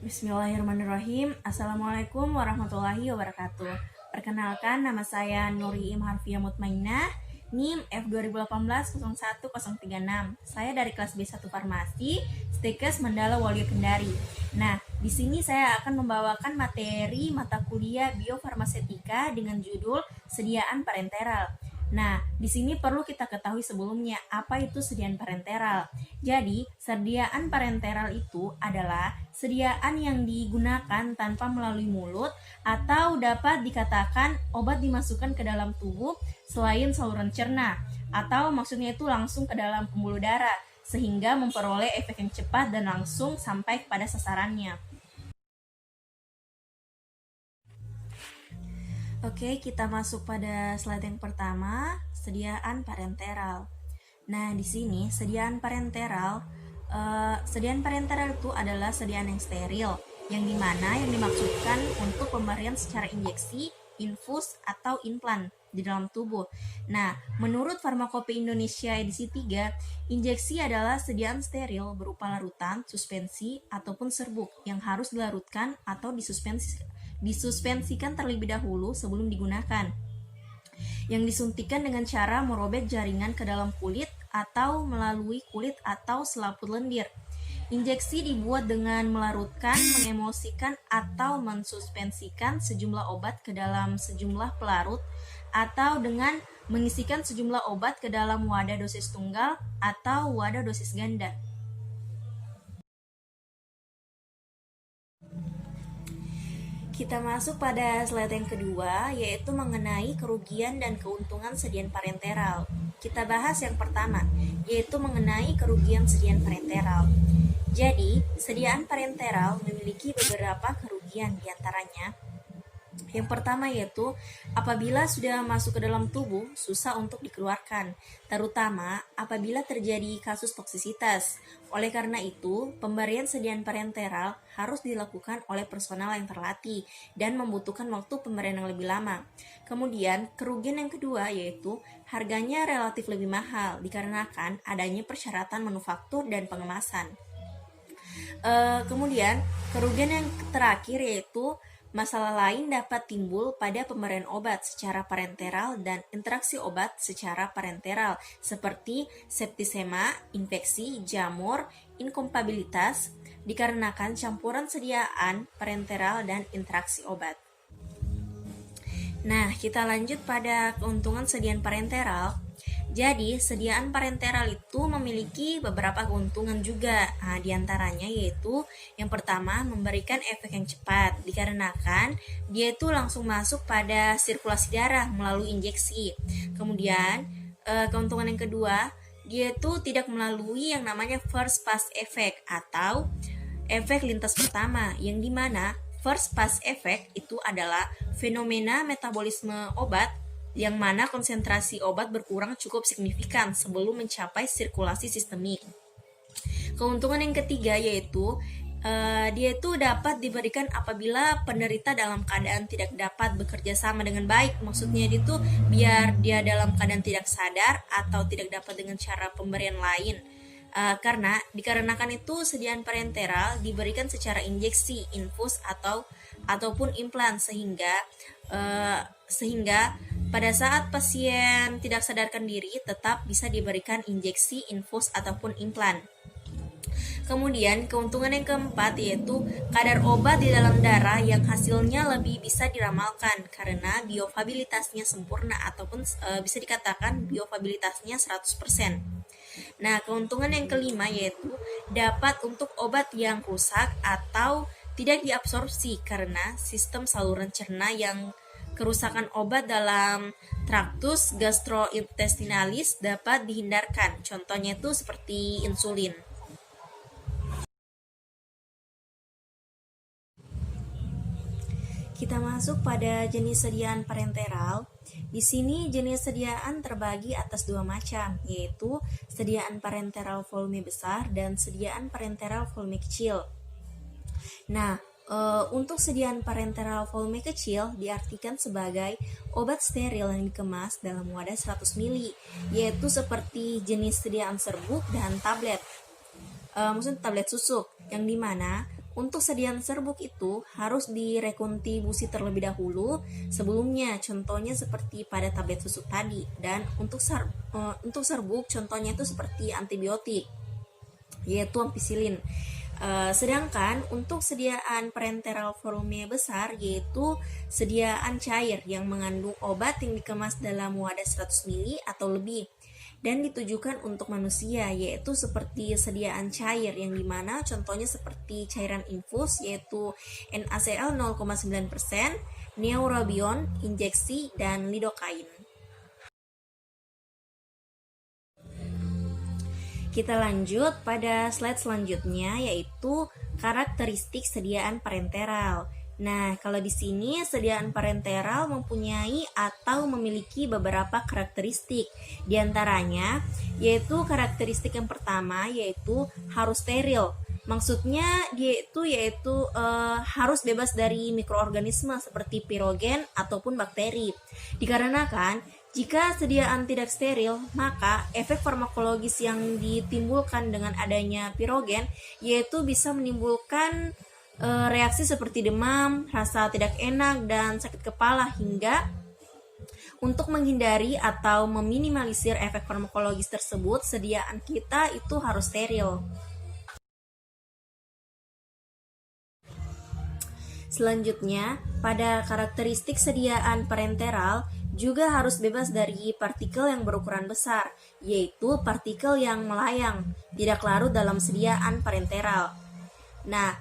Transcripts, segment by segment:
Bismillahirrahmanirrahim. Assalamualaikum warahmatullahi wabarakatuh. Perkenalkan, nama saya Nuri Imharfiyah Mutmainah, NIM F2018-01036. Saya dari kelas B1 Farmasi, Stikes Mandala Waluyo Kendari. Nah, di sini saya akan membawakan materi mata kuliah Biofarmasetika dengan judul Sediaan Parenteral. Nah, di sini perlu kita ketahui sebelumnya apa itu sediaan parenteral. Jadi, sediaan parenteral itu adalah sediaan yang digunakan tanpa melalui mulut atau dapat dikatakan obat dimasukkan ke dalam tubuh selain saluran cerna, atau maksudnya itu langsung ke dalam pembuluh darah sehingga memperoleh efek yang cepat dan langsung sampai kepada sasarannya. Oke, kita masuk pada slide yang pertama, sediaan parenteral. Nah, di sini sediaan parenteral itu adalah sediaan yang steril, yang dimana yang dimaksudkan untuk pemberian secara injeksi, infus, atau implan di dalam tubuh. Nah, menurut Farmakope Indonesia edisi 3, injeksi adalah sediaan steril berupa larutan, suspensi, ataupun serbuk yang harus dilarutkan atau disuspensikan terlebih dahulu sebelum digunakan, yang disuntikan dengan cara merobek jaringan ke dalam kulit atau melalui kulit atau selaput lendir. Injeksi dibuat dengan melarutkan, mengemulsikan, atau mensuspensikan sejumlah obat ke dalam sejumlah pelarut, atau dengan mengisikan sejumlah obat ke dalam wadah dosis tunggal atau wadah dosis ganda. Kita masuk pada slide yang kedua, yaitu mengenai kerugian dan keuntungan sediaan parenteral. Kita bahas yang pertama, yaitu mengenai kerugian sediaan parenteral. Jadi, sediaan parenteral memiliki beberapa kerugian diantaranya. Yang pertama yaitu apabila sudah masuk ke dalam tubuh, susah untuk dikeluarkan, terutama apabila terjadi kasus toksisitas. Oleh karena itu, pemberian sediaan parenteral harus dilakukan oleh personal yang terlatih dan membutuhkan waktu pemberian yang lebih lama. Kemudian, kerugian yang kedua yaitu harganya relatif lebih mahal dikarenakan adanya persyaratan manufaktur dan pengemasan. Kemudian, kerugian yang terakhir yaitu masalah lain dapat timbul pada pemberian obat secara parenteral dan interaksi obat secara parenteral, seperti septisema, infeksi, jamur, inkompatibilitas, dikarenakan campuran sediaan parenteral dan interaksi obat. Nah, kita lanjut pada keuntungan sediaan parenteral. Jadi, sediaan parenteral itu memiliki beberapa keuntungan juga. Nah, diantaranya yaitu yang pertama, memberikan efek yang cepat, dikarenakan dia itu langsung masuk pada sirkulasi darah melalui injeksi. Kemudian, keuntungan yang kedua, dia itu tidak melalui yang namanya first pass effect atau efek lintas pertama, yang dimana first pass effect itu adalah fenomena metabolisme obat yang mana konsentrasi obat berkurang cukup signifikan sebelum mencapai sirkulasi sistemik. Keuntungan yang ketiga yaitu dia itu dapat diberikan apabila penderita dalam keadaan tidak dapat bekerja sama dengan baik. Maksudnya itu biar dia dalam keadaan tidak sadar atau tidak dapat dengan cara pemberian lain. Karena dikarenakan itu sediaan parenteral diberikan secara injeksi, infus ataupun implan sehingga pada saat pasien tidak sadarkan diri tetap bisa diberikan injeksi, infus ataupun implan. Kemudian keuntungan yang keempat yaitu kadar obat di dalam darah yang hasilnya lebih bisa diramalkan karena biofabilitasnya sempurna ataupun bisa dikatakan biofabilitasnya 100%. Nah, keuntungan yang kelima yaitu dapat untuk obat yang rusak atau tidak diabsorpsi karena sistem saluran cerna yang kerusakan obat dalam traktus gastrointestinalis dapat dihindarkan. Contohnya itu seperti insulin. Kita masuk pada jenis sediaan parenteral. Di sini jenis sediaan terbagi atas dua macam, yaitu sediaan parenteral volume besar dan sediaan parenteral volume kecil. Nah, untuk sediaan parenteral volume kecil diartikan sebagai obat steril yang dikemas dalam wadah 100 ml, yaitu seperti jenis sediaan serbuk dan tablet. Maksudnya tablet susuk, yang dimana Untuk sediaan serbuk itu harus direkontribusi terlebih dahulu sebelumnya, contohnya seperti pada tablet susu tadi. Dan untuk serbuk contohnya itu seperti antibiotik, yaitu ampicillin. Sedangkan untuk sediaan parenteral volume besar yaitu sediaan cair yang mengandung obat yang dikemas dalam wadah 100 ml atau lebih dan ditujukan untuk manusia, yaitu seperti sediaan cair yang dimana contohnya seperti cairan infus yaitu NaCl 0,9%, Neurobion, injeksi, dan lidocaine. Kita lanjut pada slide selanjutnya yaitu karakteristik sediaan parenteral. Nah, kalau di sini sediaan parenteral mempunyai atau memiliki beberapa karakteristik. Di antaranya yaitu karakteristik yang pertama yaitu harus steril. Maksudnya dia itu harus bebas dari mikroorganisme seperti pirogen ataupun bakteri. Dikarenakan jika sediaan tidak steril, maka efek farmakologis yang ditimbulkan dengan adanya pirogen yaitu bisa menimbulkan reaksi seperti demam, rasa tidak enak, dan sakit kepala. Hingga untuk menghindari atau meminimalisir efek farmakologis tersebut, sediaan kita itu harus steril. Selanjutnya, pada karakteristik sediaan parenteral juga harus bebas dari partikel yang berukuran besar, yaitu partikel yang melayang, tidak larut dalam sediaan parenteral. Nah,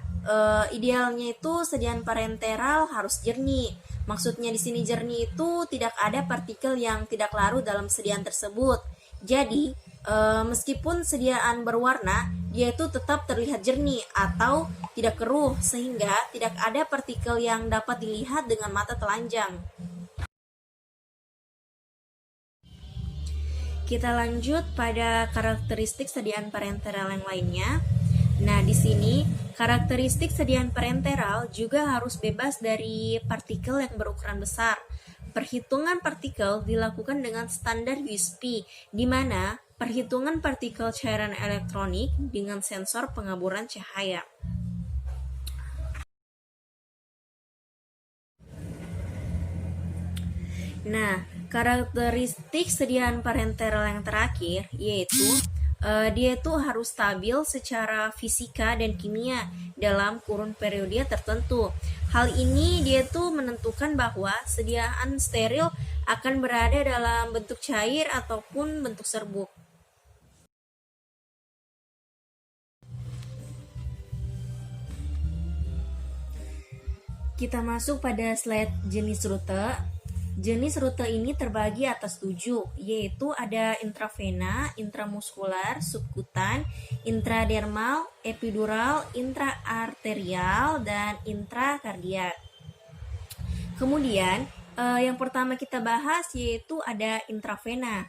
idealnya itu sediaan parenteral harus jernih. Maksudnya di sini jernih itu tidak ada partikel yang tidak larut dalam sediaan tersebut. Jadi, meskipun sediaan berwarna, dia itu tetap terlihat jernih atau tidak keruh sehingga tidak ada partikel yang dapat dilihat dengan mata telanjang. Kita lanjut pada karakteristik sediaan parenteral yang lainnya. Nah, di sini karakteristik sediaan parenteral juga harus bebas dari partikel yang berukuran besar. Perhitungan partikel dilakukan dengan standar USP, di mana perhitungan partikel cairan elektronik dengan sensor pengaburan cahaya. Nah, karakteristik sediaan parenteral yang terakhir yaitu dia itu harus stabil secara fisika dan kimia dalam kurun periode tertentu. Hal ini dia itu menentukan bahwa sediaan steril akan berada dalam bentuk cair ataupun bentuk serbuk. Kita masuk pada slide jenis rute. Jenis rute ini terbagi atas 7, yaitu ada intravena, intramuskular, subkutan, intradermal, epidural, intraarterial, dan intrakardiak. Kemudian, yang pertama kita bahas yaitu ada intravena.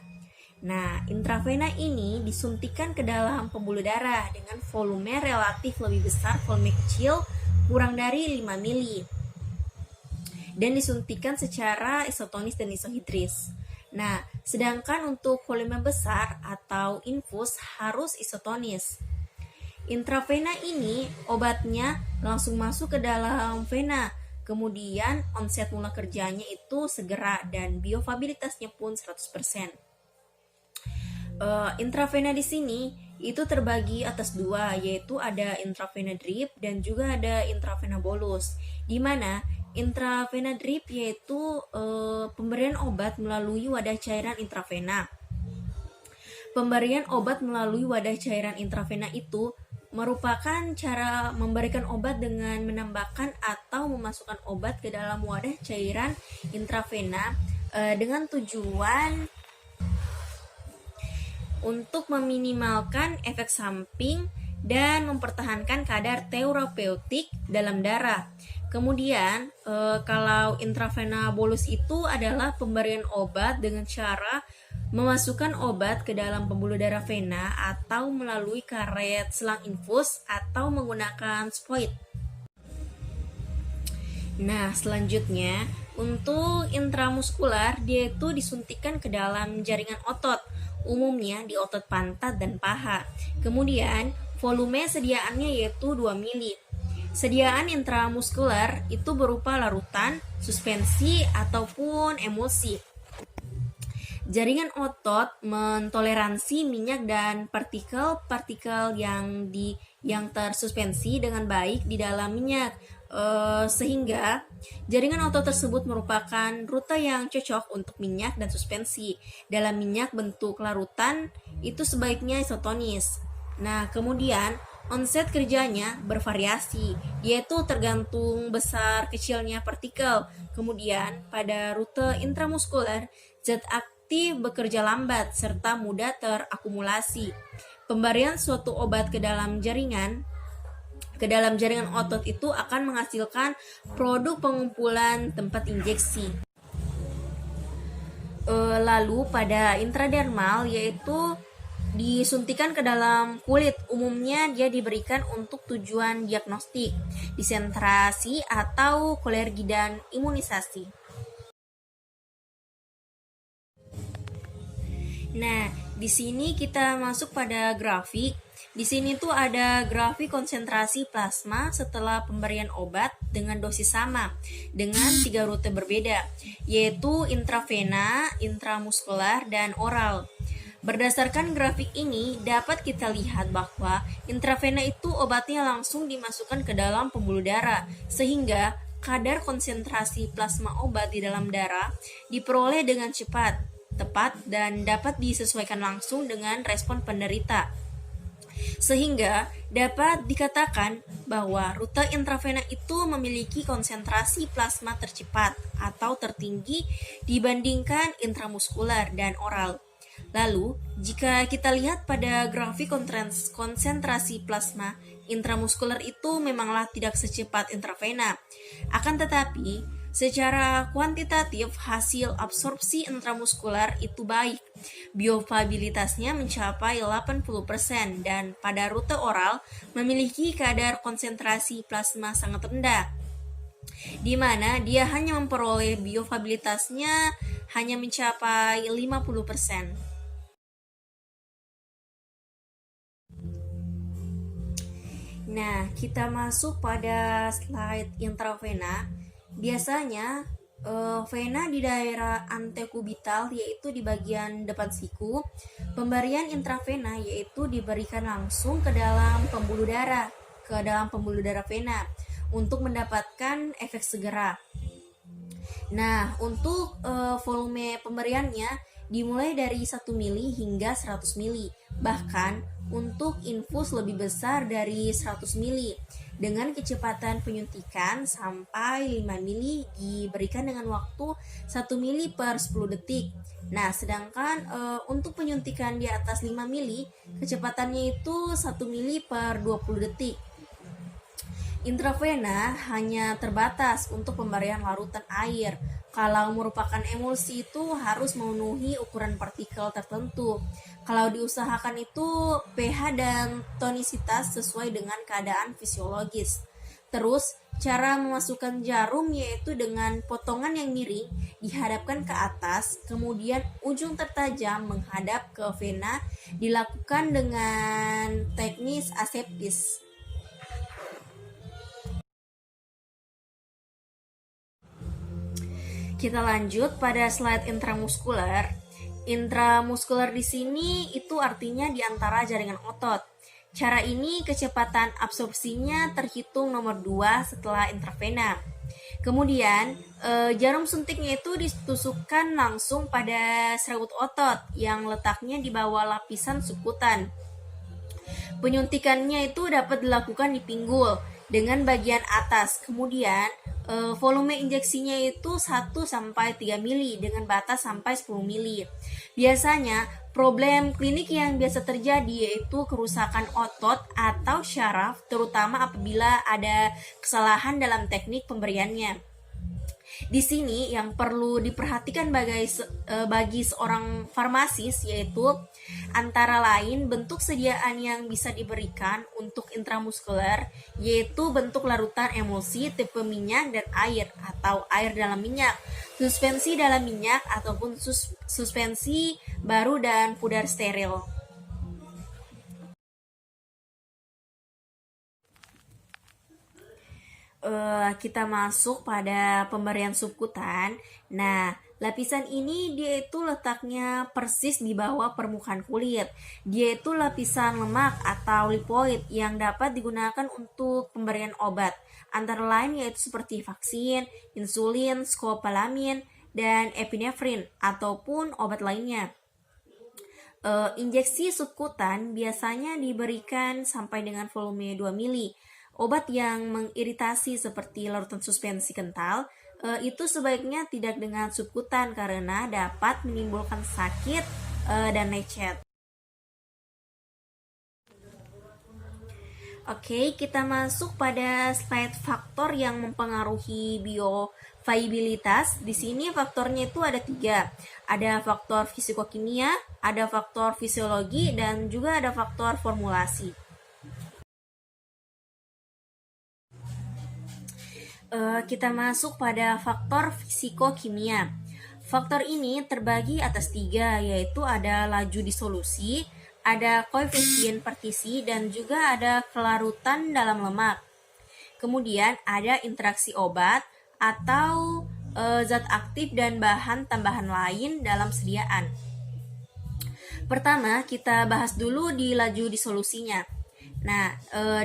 Nah, intravena ini disuntikan ke dalam pembuluh darah dengan volume relatif lebih besar, volume kecil, kurang dari 5 mili. Dan disuntikan secara isotonis dan isohidris. Nah, sedangkan untuk volume besar atau infus harus isotonis. Intravena ini obatnya langsung masuk ke dalam vena, kemudian onset mula kerjanya itu segera dan biofabilitasnya pun 100%. Intravena di sini itu terbagi atas 2, yaitu ada intravena drip dan juga ada intravena bolus, di mana intravena drip yaitu pemberian obat melalui wadah cairan intravena. Pemberian obat melalui wadah cairan intravena itu merupakan cara memberikan obat dengan menambahkan atau memasukkan obat ke dalam wadah cairan intravena dengan tujuan untuk meminimalkan efek samping dan mempertahankan kadar terapeutik dalam darah. Kemudian, kalau intravena bolus itu adalah pemberian obat dengan cara memasukkan obat ke dalam pembuluh darah vena atau melalui karet selang infus atau menggunakan sploid. Nah, selanjutnya untuk intramuskular dia itu disuntikan ke dalam jaringan otot, umumnya di otot pantat dan paha. Kemudian volume sediaannya yaitu 2 mili. Sediaan intramuskuler itu berupa larutan, suspensi, ataupun emulsi. Jaringan otot mentoleransi minyak dan partikel-partikel yang tersuspensi dengan baik di dalam minyak. Sehingga jaringan otot tersebut merupakan rute yang cocok untuk minyak dan suspensi. Dalam minyak bentuk larutan itu sebaiknya isotonis. Nah, kemudian onset kerjanya bervariasi, yaitu tergantung besar kecilnya partikel. Kemudian pada rute intramuskuler, zat aktif bekerja lambat serta mudah terakumulasi. Pemberian suatu obat ke dalam jaringan otot itu akan menghasilkan produk pengumpulan tempat injeksi. Lalu pada intradermal yaitu disuntikan ke dalam kulit. Umumnya dia diberikan untuk tujuan diagnostik, disentrasi atau kolergi dan imunisasi. Nah, di sini kita masuk pada grafik. Di sini tuh ada grafik konsentrasi plasma setelah pemberian obat dengan dosis sama dengan 3 rute berbeda, yaitu intravena, intramuskular, dan oral. Berdasarkan grafik ini, dapat kita lihat bahwa intravena itu obatnya langsung dimasukkan ke dalam pembuluh darah, sehingga kadar konsentrasi plasma obat di dalam darah diperoleh dengan cepat, tepat, dan dapat disesuaikan langsung dengan respon penderita. Sehingga dapat dikatakan bahwa rute intravena itu memiliki konsentrasi plasma tercepat atau tertinggi dibandingkan intramuskuler dan oral. Lalu, jika kita lihat pada grafik konsentrasi plasma, intramuskuler itu memanglah tidak secepat intravena. Akan tetapi, secara kuantitatif hasil absorpsi intramuskuler itu baik. Biofabilitasnya mencapai 80% dan pada rute oral memiliki kadar konsentrasi plasma sangat rendah, di mana dia hanya memperoleh biofabilitasnya hanya mencapai 50%. Nah, kita masuk pada slide intravena. Biasanya vena di daerah antekubital, yaitu di bagian depan siku. Pemberian intravena yaitu diberikan langsung ke dalam pembuluh darah vena untuk mendapatkan efek segera. Nah, untuk volume pemberiannya dimulai dari 1 mili hingga 100 mili. Bahkan untuk infus lebih besar dari 100 mili. Dengan kecepatan penyuntikan sampai 5 mili diberikan dengan waktu 1 mili per 10 detik. Nah, sedangkan untuk penyuntikan di atas 5 mili, kecepatannya itu 1 mili per 20 detik. Intravena hanya terbatas untuk pemberian larutan air. Kalau merupakan emulsi itu harus memenuhi ukuran partikel tertentu. Kalau diusahakan itu pH dan tonisitas sesuai dengan keadaan fisiologis. Terus, cara memasukkan jarum yaitu dengan potongan yang miring dihadapkan ke atas, kemudian ujung tertajam menghadap ke vena, dilakukan dengan teknis aseptis. Kita lanjut pada slide intramuskuler. Intramuskuler di sini itu artinya di antara jaringan otot. Cara ini kecepatan absorpsinya terhitung nomor 2 setelah intravena. Kemudian jarum suntiknya itu ditusukkan langsung pada serabut otot yang letaknya di bawah lapisan sukutan. Penyuntikannya itu dapat dilakukan di pinggul dengan bagian atas. Kemudian volume injeksinya itu 1-3 mili dengan batas sampai 10 mili. Biasanya problem klinik yang biasa terjadi yaitu kerusakan otot atau syaraf, terutama apabila ada kesalahan dalam teknik pemberiannya. Di sini yang perlu diperhatikan bagi seorang farmasis yaitu antara lain bentuk sediaan yang bisa diberikan untuk intramuskuler, yaitu bentuk larutan emulsi tipe minyak dan air atau air dalam minyak, suspensi dalam minyak ataupun suspensi baru dan pudar steril. kita masuk pada pemberian subkutan. Nah, lapisan ini dia itu letaknya persis di bawah permukaan kulit. Dia itu lapisan lemak atau lipoid yang dapat digunakan untuk pemberian obat. Antara lain yaitu seperti vaksin, insulin, skopolamin, dan epinefrin ataupun obat lainnya. Injeksi subkutan biasanya diberikan sampai dengan volume 2 mili. Obat yang mengiritasi seperti larutan suspensi kental itu sebaiknya tidak dengan subkutan karena dapat menimbulkan sakit dan lecet. Oke, kita masuk pada slide faktor yang mempengaruhi bioavailabilitas. Di sini faktornya itu ada 3. Ada faktor fisikokimia, ada faktor fisiologi, dan juga ada faktor formulasi. Kita masuk pada faktor fisikokimia. Faktor ini terbagi atas 3, yaitu ada laju disolusi, ada koefisien partisi, dan juga ada kelarutan dalam lemak. Kemudian ada interaksi obat atau zat aktif dan bahan tambahan lain dalam sediaan. Pertama, kita bahas dulu di laju disolusinya. Nah,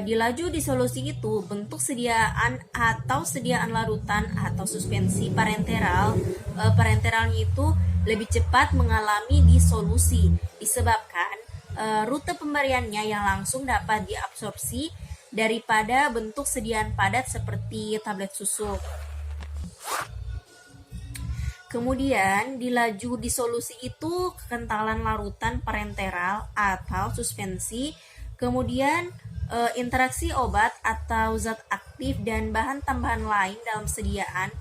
di laju disolusi itu bentuk sediaan atau sediaan larutan atau suspensi parenteral, parenteralnya itu lebih cepat mengalami disolusi disebabkan rute pemberiannya yang langsung dapat diabsorpsi daripada bentuk sediaan padat seperti tablet susu. Kemudian di laju disolusi itu kekentalan larutan parenteral atau suspensi, kemudian interaksi obat atau zat aktif dan bahan tambahan lain dalam sediaan.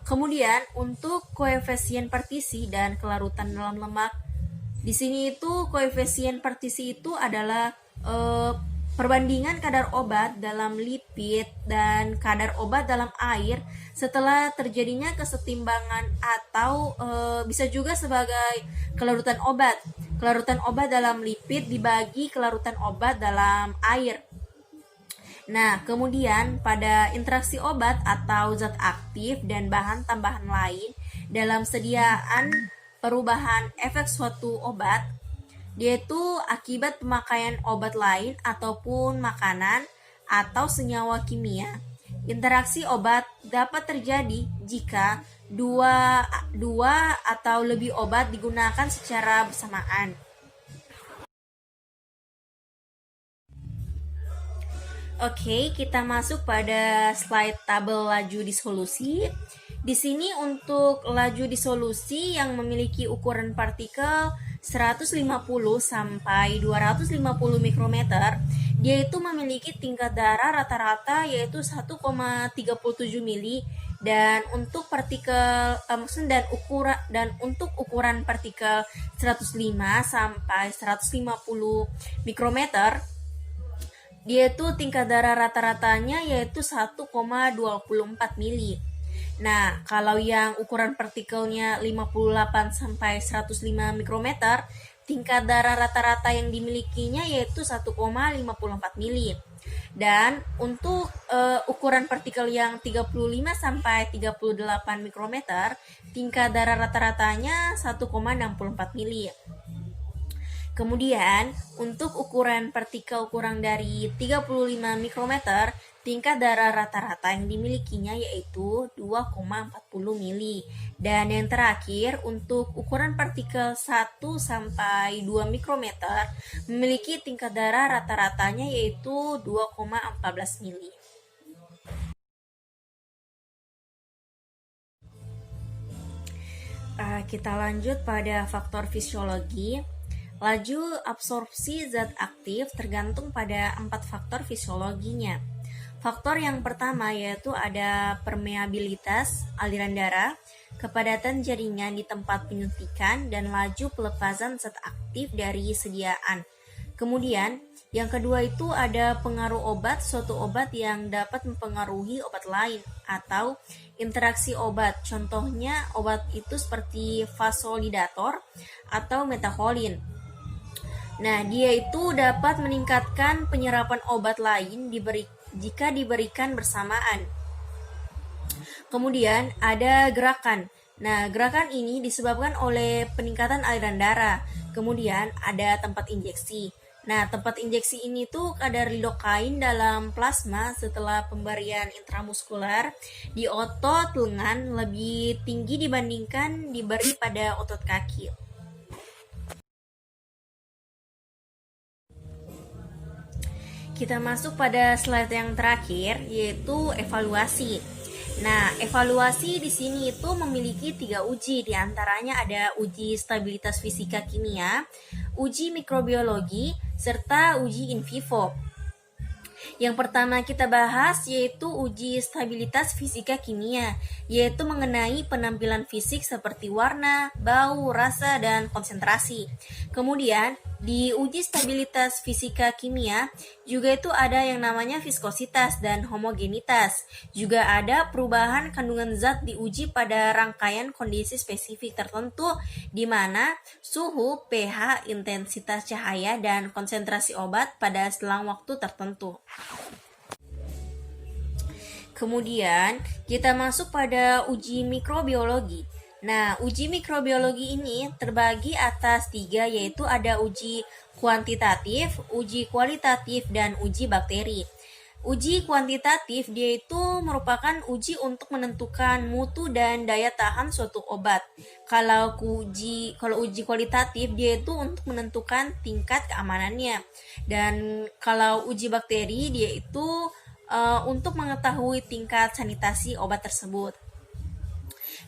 Kemudian untuk koefisien partisi dan kelarutan dalam lemak. Di sini itu koefisien partisi itu adalah perbandingan kadar obat dalam lipid dan kadar obat dalam air setelah terjadinya kesetimbangan atau bisa juga sebagai kelarutan obat. Kelarutan obat dalam lipid dibagi kelarutan obat dalam air. Nah, kemudian pada interaksi obat atau zat aktif dan bahan tambahan lain dalam sediaan perubahan efek suatu obat, yaitu akibat pemakaian obat lain ataupun makanan atau senyawa kimia. Interaksi obat dapat terjadi jika dua atau lebih obat digunakan secara bersamaan. Oke, kita masuk pada slide tabel laju disolusi. Di sini untuk laju disolusi yang memiliki ukuran partikel 150 sampai 250 mikrometer, dia itu memiliki tingkat darah rata-rata yaitu 1,37 mili dan untuk partikel untuk ukuran partikel 105 sampai 150 mikrometer, dia itu tingkat darah rata-ratanya yaitu 1,24 mili. Nah, kalau yang ukuran partikelnya 58 sampai 105 mikrometer, tingkat darah rata-rata yang dimilikinya yaitu 1,54 mili. Dan untuk ukuran partikel yang 35 sampai 38 mikrometer, tingkat darah rata-ratanya 1,64 mili. Kemudian, untuk ukuran partikel kurang dari 35 mikrometer, tingkat darah rata-rata yang dimilikinya yaitu 2,40 mili. Dan yang terakhir, untuk ukuran partikel 1 sampai 2 mikrometer, memiliki tingkat darah rata-ratanya yaitu 2,14 mili. Kita lanjut pada faktor fisiologi. Laju absorpsi zat aktif tergantung pada 4 faktor fisiologinya. Faktor yang pertama yaitu ada permeabilitas aliran darah, kepadatan jaringan di tempat penyuntikan, dan laju pelepasan zat aktif dari sediaan. Kemudian, yang kedua itu ada pengaruh obat, suatu obat yang dapat mempengaruhi obat lain, atau interaksi obat. Contohnya obat itu seperti vasodilator atau metaholin. Nah, dia itu dapat meningkatkan penyerapan obat lain jika diberikan bersamaan. Kemudian ada gerakan. Nah, gerakan ini disebabkan oleh peningkatan aliran darah. Kemudian ada tempat injeksi. Nah, tempat injeksi ini tuh kadar lidokain dalam plasma setelah pemberian intramuskular di otot lengan lebih tinggi dibandingkan diberi pada otot kaki. Kita masuk pada slide yang terakhir, yaitu evaluasi. Nah, evaluasi di sini itu memiliki 3 uji, diantaranya ada uji stabilitas fisika kimia, uji mikrobiologi, serta uji in vivo. Yang pertama kita bahas yaitu uji stabilitas fisika kimia, yaitu mengenai penampilan fisik seperti warna, bau, rasa, dan konsentrasi. Kemudian di uji stabilitas fisika kimia juga itu ada yang namanya viskositas dan homogenitas. Juga ada perubahan kandungan zat diuji pada rangkaian kondisi spesifik tertentu di mana suhu, pH, intensitas cahaya, dan konsentrasi obat pada selang waktu tertentu. Kemudian kita masuk pada uji mikrobiologi. Nah, uji mikrobiologi ini terbagi atas 3, yaitu ada uji kuantitatif, uji kualitatif, dan uji bakteri. Uji kuantitatif dia itu merupakan uji untuk menentukan mutu dan daya tahan suatu obat. Kalau uji kualitatif dia itu untuk menentukan tingkat keamanannya. Dan kalau uji bakteri dia itu untuk mengetahui tingkat sanitasi obat tersebut.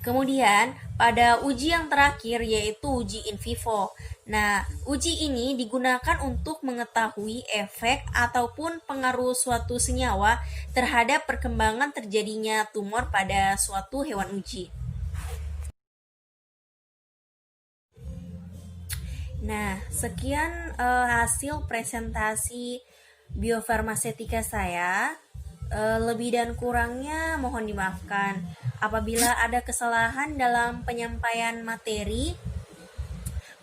Kemudian, pada uji yang terakhir yaitu uji in vivo. Nah, uji ini digunakan untuk mengetahui efek ataupun pengaruh suatu senyawa terhadap perkembangan terjadinya tumor pada suatu hewan uji. Nah, sekian hasil presentasi biofarmasetika saya. Lebih dan kurangnya mohon dimaafkan. Apabila ada kesalahan dalam penyampaian materi,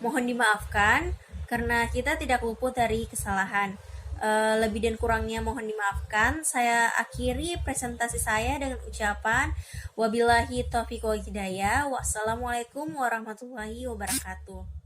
mohon dimaafkan karena kita tidak luput dari kesalahan. Lebih dan kurangnya mohon dimaafkan. Saya akhiri presentasi saya dengan ucapan wabillahi taufiq wal hidayah. Wassalamualaikum warahmatullahi wabarakatuh.